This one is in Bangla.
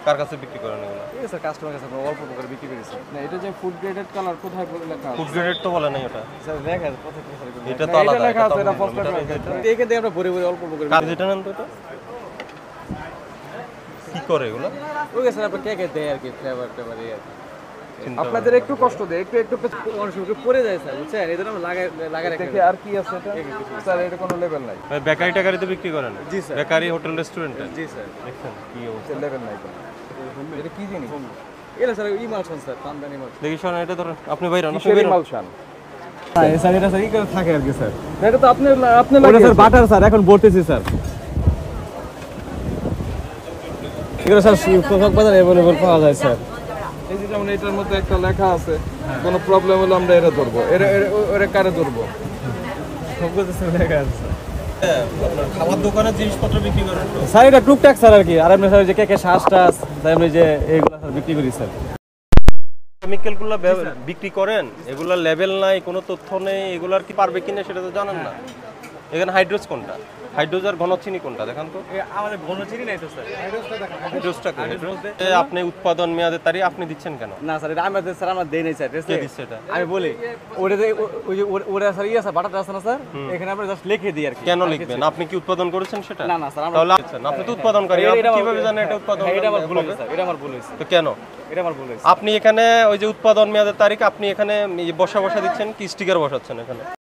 কার কাছে বিক্রি করেন এগুলো? ঠিক আছে কাস্টমার কাছে অল্প করে বিক্রি করেছি। না এটা যে ফুড গ্রেডেড কালার কোথায় লেখা আছে? ফুড গ্রেডেড তো বলে নাই ওটা। স্যার লেখা আছে কোথায় এটা তো আলাদা, লেখা আছে, এটা এটা ফার্স্ট এটা- ক্লাস। এখান থেকে আমরা ভরে ভরে অল্প করে কাজ যেটা নেন তো এটা কি করে এগুলো? ওই স্যার আপনি কে দেয় আর কি ফ্লেভার টেভার এই আর কি। চিন্তা আপনাদের একটু কষ্ট দেয়, একটু মানুষ পড়ে যায় স্যার, বুঝছেন? এই জন্য আমরা লাগাই দেখি আর কি আছে এটা স্যার, এটা কোনো লেভেল নাই। ভাই বেকারি টাকারিতে বিক্রি করেন? জি স্যার। বেকারি হোটেল রেস্টুরেন্টে? জি স্যার। দেখছেন কি অবস্থা? লেভেল নাই কোনো। এটা কি জিনিস? এটা স্যার ইমালশন স্যার, তানদানি ইমালশন। দেখি শোনেন এটা ধরেন, আপনি বাইরে আপনি কিসের বাইরে ইমালশন? হ্যাঁ স্যার, এটা স্যার কি করে থাকে আর কি স্যার। এটা তো আপনি লাগে স্যার বাটার স্যার, এখন বলতেছি স্যার। এগুলো স্যার কোথাও বাজারে अवेलेबल পাওয়া যায় স্যার। এই যে যেমন এটার মধ্যে একটা লেখা আছে, কোনো প্রবলেম হলে আমরা এটা ধরবো, এটা কারে ধরবো, সব কিছু স্যার লেখা আছে। আপনার খাবার দোকানের জিনিসপত্র বিক্রি করেন তো? স্যার এটা টুকটাক স্যার আর কি। আর এমনি স্যার যে কেকে শ্বাস টাস, এমনি যে এইগুলো স্যার বিক্রি করি স্যার। কেমিক্যালগুলো বিক্রি করেন, এগুলা লেভেল নাই, কোনো তথ্য নেই, এগুলার কি পারবে কিনা সেটা তো জানেন না। এখানে হাইড্রোজ কোনটা, হাইড্রোজ আর ঘনচিনি কোনটা দেখান তো। আমাদের ঘনচিনি নাই তো স্যার। হাইড্রোজটা আপনি উৎপাদন মেয়াদের তারিখ আপনি দিচ্ছেন কেন? না স্যার, এটা আমাদের স্যার আমরা দেই নাই স্যার। কে দিচ্ছে এটা? আমি বলি ওটা যে ওই যে ওটা স্যার ইয়ে স্যার বাটাটা আছে না স্যার, এখানে আমরা জাস্ট লিখে দিই আর কি। কেন লিখবেন? আপনি কি উৎপাদন করেছেন সেটা? না না স্যার, আমরা তাহলে আপনি তো উৎপাদনকারী, আপনি কিভাবে জানেন এটা উৎপাদন? এটা আমার ভুল হয়েছে স্যার, এটা আমার ভুল হয়েছে, তো কেন এটা আমার ভুল হয়েছে। আপনি এখানে ওই যে উৎপাদন মেয়াদের তারিখ আপনি এখানে বসা দিচ্ছেন কি স্টিকার বসাচ্ছেন এখানে?